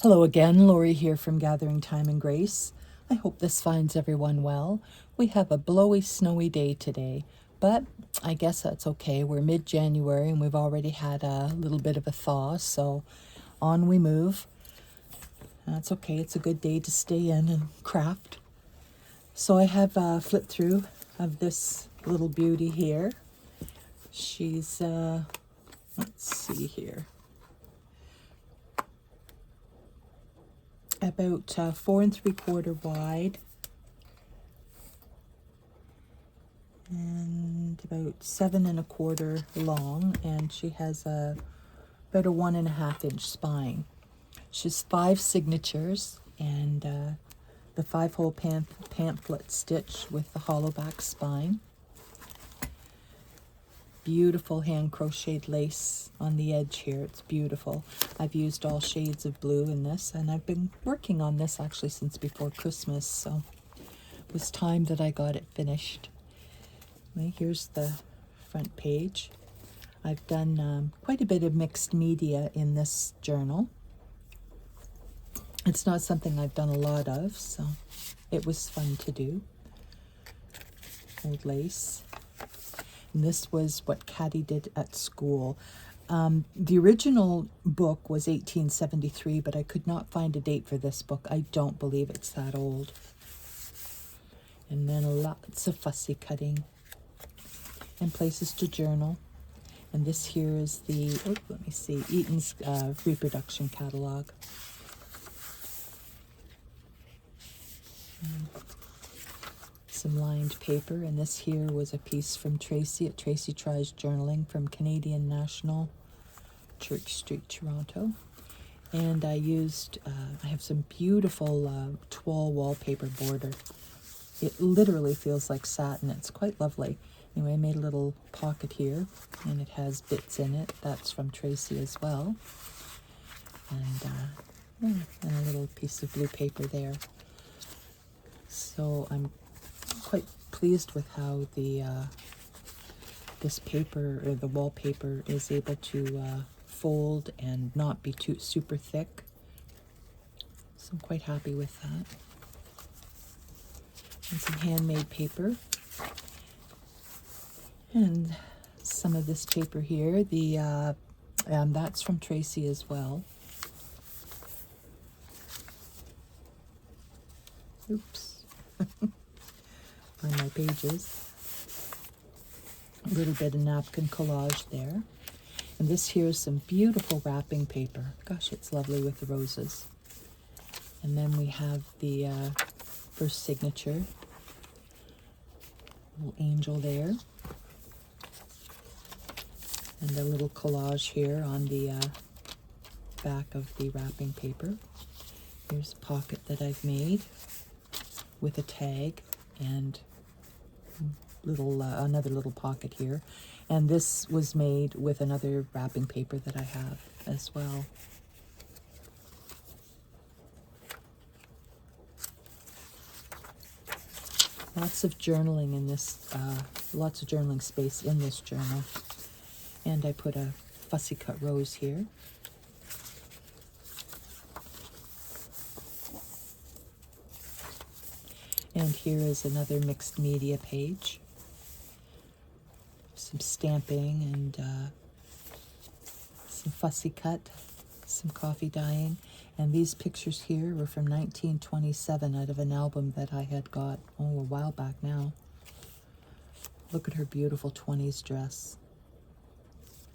Hello again, Lori here from Gathering Time and Grace. I hope this finds everyone well. We have a blowy, snowy day today, but I guess that's okay. We're mid-January and we've already had a little bit of a thaw, so on we move. That's okay. It's a good day to stay in and craft. So I have a flip through of this little beauty here. She's, let's see here, about 4 3/4 wide and about 7 1/4 long, and she has about a 1.5 inch spine. She's 5 signatures and the 5-hole pamphlet stitch with the hollow back spine. Beautiful hand crocheted lace on the edge here. It's beautiful. I've used all shades of blue in this, and I've been working on this actually since before Christmas, so it was time that I got it finished. Well, here's the front page. I've done quite a bit of mixed media in this journal. It's not something I've done a lot of, so it was fun to do. Old lace. And this was what Caddy did at school. The original book was 1873, but I could not find a date for this book. I don't believe it's that old. And then lots of fussy cutting and places to journal. And this here is the, let me see, Eaton's reproduction catalog. Some lined paper, and this here was a piece from Tracy at Tracy Tries Journaling from Canadian National, Church Street, Toronto. And I used, I have some beautiful toile wallpaper border. It literally feels like satin. It's quite lovely. Anyway, I made a little pocket here, and it has bits in it. That's from Tracy as well. And a little piece of blue paper there. So I'm quite pleased with how the this paper, or the wallpaper, is able to fold and not be too super thick. So I'm quite happy with that. And some handmade paper. And some of this paper here, the that's from Tracy as well. Oops. On my pages. A little bit of napkin collage there. And this here is some beautiful wrapping paper. Gosh, it's lovely with the roses. And then we have the first signature. Little angel there. And a little collage here on the back of the wrapping paper. Here's a pocket that I've made with a tag and little another little pocket here. And this was made with another wrapping paper that I have as well. Lots of journaling in this, lots of journaling space in this journal. And I put a fussy cut rose here. And here is another mixed media page. Some stamping and some fussy cut, some coffee dyeing. And these pictures here were from 1927 out of an album that I had got, a while back now. Look at her beautiful 20s dress.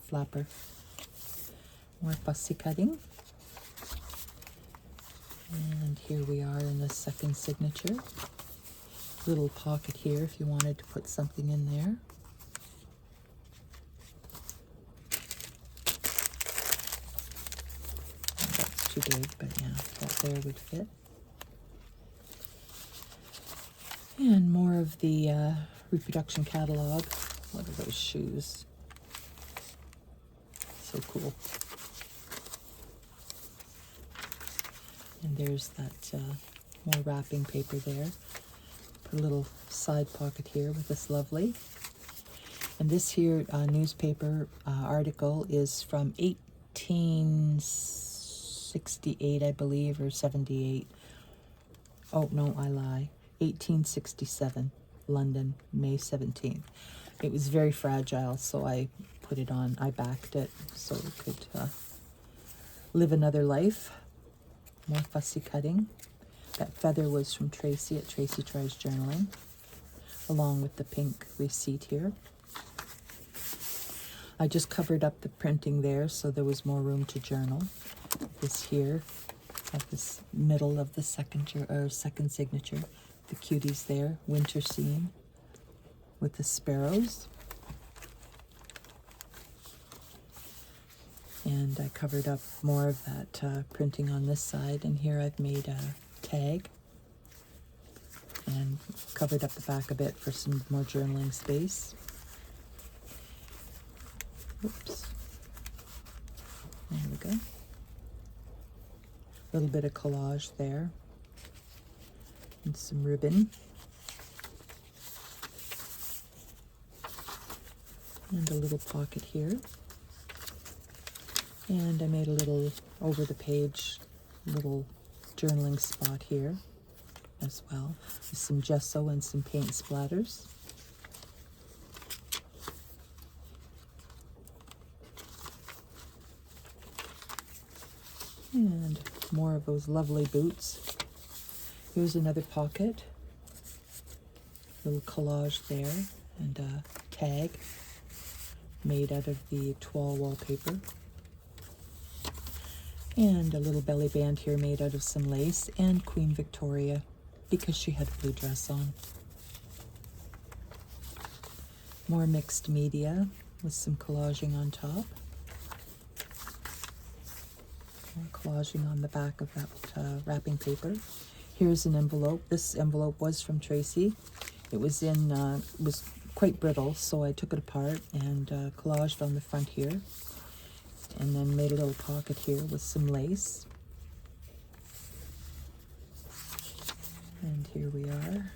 Flapper. More fussy cutting. And here we are in the second signature. Little pocket here if you wanted to put something in there. That's too big, but yeah, that there would fit. And more of the reproduction catalog. What are those shoes? So cool. And there's that more wrapping paper there. Put a little side pocket here with this lovely. And this here newspaper article is from 18 68, I believe, or 78. Oh, no, I lie. 1867, London, May 17th. It was very fragile, so I put it on. I backed it so it could live another life. More fussy cutting. That feather was from Tracy at Tracy Tries Journaling, along with the pink receipt here. I just covered up the printing there so there was more room to journal. This here, at this middle of the second signature, the cuties there, winter scene with the sparrows. And I covered up more of that printing on this side, and here I've made a tag and covered up the back a bit for some more journaling space. Oops. There we go. A little bit of collage there. And some ribbon. And a little pocket here. And I made a little over the page little journaling spot here as well, with some gesso and some paint splatters. And more of those lovely boots. Here's another pocket, little collage there, and a tag made out of the toile wallpaper. And a little belly band here made out of some lace, and Queen Victoria, because she had a blue dress on. More mixed media with some collaging on top. More collaging on the back of that wrapping paper. Here's an envelope. This envelope was from Tracy. It was was quite brittle, so I took it apart and collaged on the front here. And then made a little pocket here with some lace. And here we are.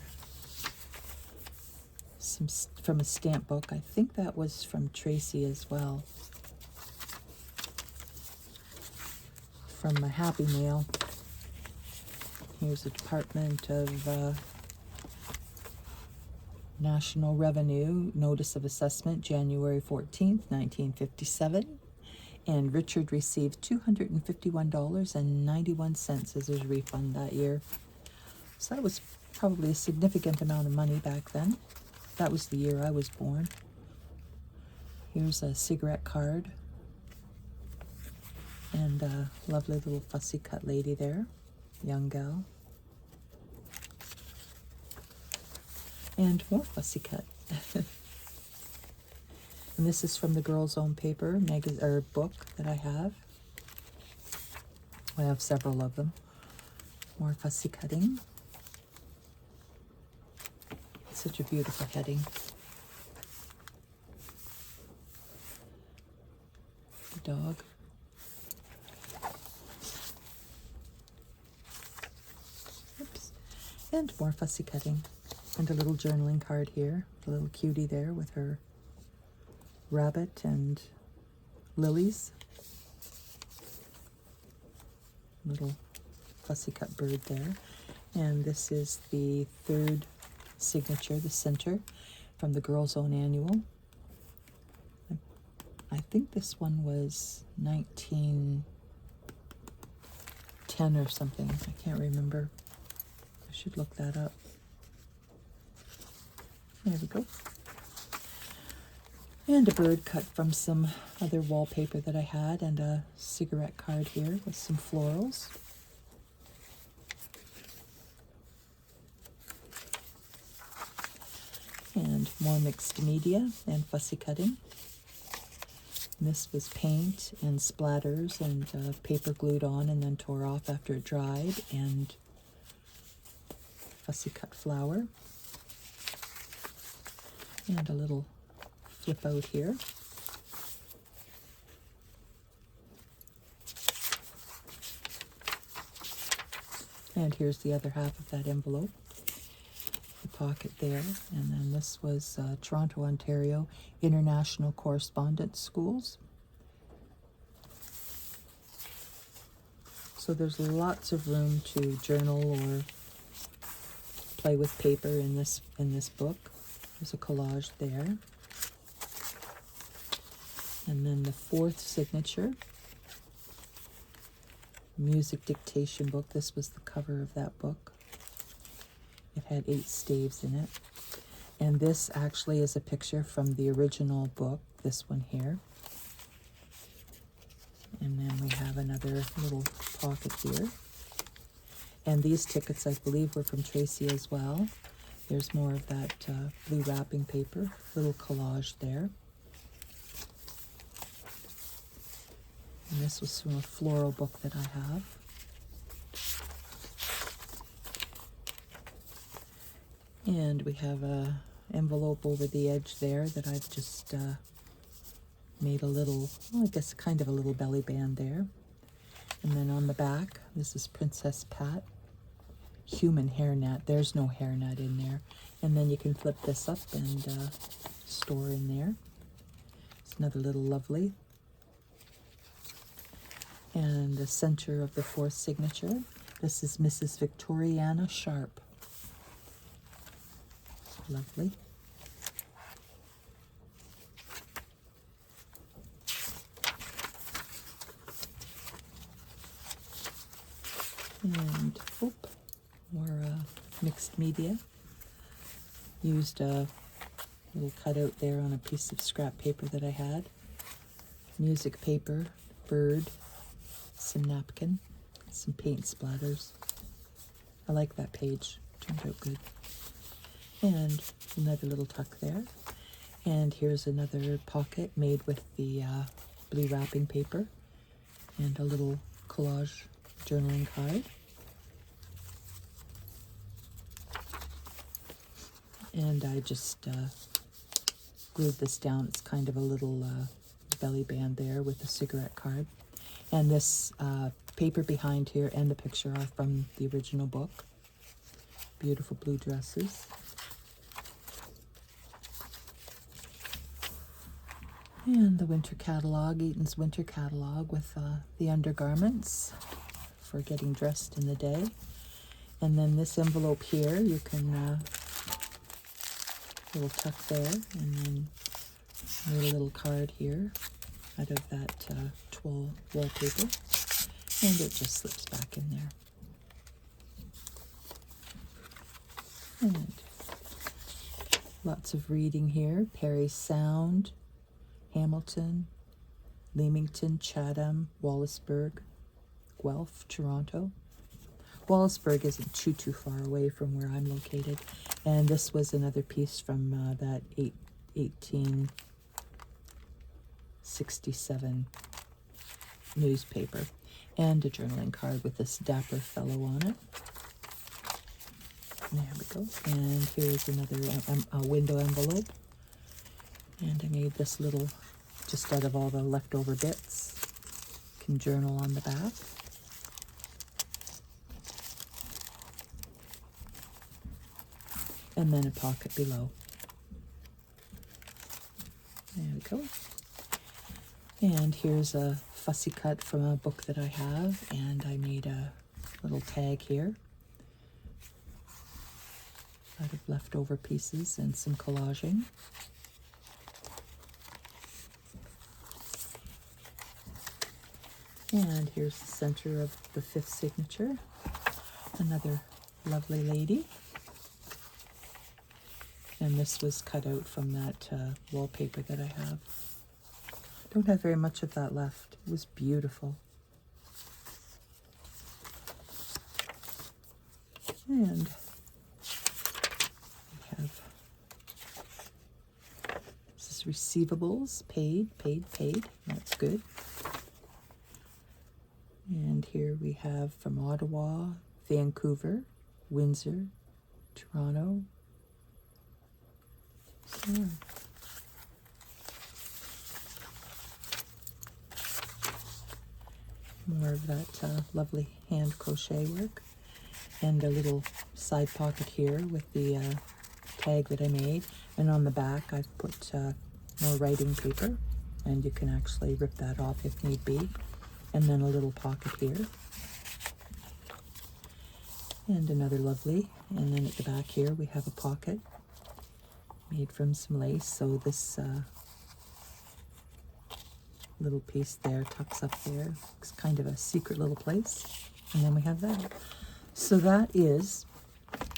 Some from a stamp book. I think that was from Tracy as well. From my Happy Mail. Here's the Department of National Revenue Notice of Assessment, January 14th, 1957. And Richard received $251.91 as his refund that year. So that was probably a significant amount of money back then. That was the year I was born. Here's a cigarette card. And a lovely little fussy cut lady there, young gal. And more fussy cut. And this is from the Girl's Own Paper book that I have. I have several of them. More fussy cutting. Such a beautiful heading. The dog. Oops. And more fussy cutting. And a little journaling card here. A little cutie there with her rabbit and lilies. Little fussy cut bird there. And this is the third signature, the center, from the Girl's Own Annual. I think this one was 1910 or something. I can't remember. I should look that up. There we go. And a bird cut from some other wallpaper that I had, and a cigarette card here with some florals. And more mixed media and fussy cutting. And this was paint and splatters and paper glued on and then tore off after it dried, and fussy cut flower. And a little flip out here. And here's the other half of that envelope. The pocket there. And then this was Toronto, Ontario International Correspondence Schools. So there's lots of room to journal or play with paper in this book. There's a collage there. And then the fourth signature, music dictation book. This was the cover of that book. It had 8 staves in it. And this actually is a picture from the original book, this one here. And then we have another little pocket here. And these tickets, I believe, were from Tracy as well. There's more of that blue wrapping paper, little collage there. And this was from a floral book that I have. And we have a envelope over the edge there that I've just made a little, well, I guess kind of a little belly band there. And then on the back, this is Princess Pat. Human hairnet. There's no hairnet in there. And then you can flip this up and store in there. It's another little lovely. And the center of the fourth signature. This is Mrs. Victoriana Sharp. Lovely. And more mixed media. Used a little cutout there on a piece of scrap paper that I had. Music paper, bird, some napkin, some paint splatters. I like that page. Turned out good. And another little tuck there. And here's another pocket made with the blue wrapping paper. And a little collage journaling card. And I just glued this down. It's kind of a little belly band there with a cigarette card. And this paper behind here and the picture are from the original book. Beautiful blue dresses. And the winter catalog, Eaton's winter catalog with the undergarments for getting dressed in the day. And then this envelope here, you can little tuck there, and then made a little card here out of that twill wallpaper, and it just slips back in there. And lots of reading here. Parry Sound, Hamilton, Leamington, Chatham, Wallaceburg, Guelph, Toronto. Wallaceburg isn't too far away from where I'm located. And this was another piece from that 1867 newspaper. And a journaling card with this dapper fellow on it. There we go. And here's another window envelope. And I made this little, just out of all the leftover bits. You can journal on the back. And then a pocket below. There we go. And here's a fussy cut from a book that I have, and I made a little tag here out of leftover pieces and some collaging. And here's the center of the fifth signature. Another lovely lady. And this was cut out from that wallpaper that I have. Don't have very much of that left. It was beautiful. And we have, this is receivables, paid. That's good. And here we have from Ottawa, Vancouver, Windsor, Toronto. Yeah. More of that lovely hand crochet work. And a little side pocket here with the tag that I made. And on the back I've put more writing paper. And you can actually rip that off if need be. And then a little pocket here. And another lovely. And then at the back here we have a pocket made from some lace. So this little piece there tucks up there. It's kind of a secret little place. And then we have that. So that is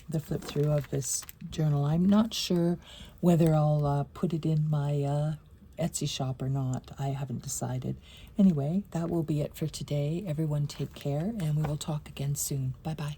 the flip through of this journal. I'm not sure whether I'll put it in my Etsy shop or not. I haven't decided. Anyway, that will be it for today. Everyone take care, and we will talk again soon. Bye-bye.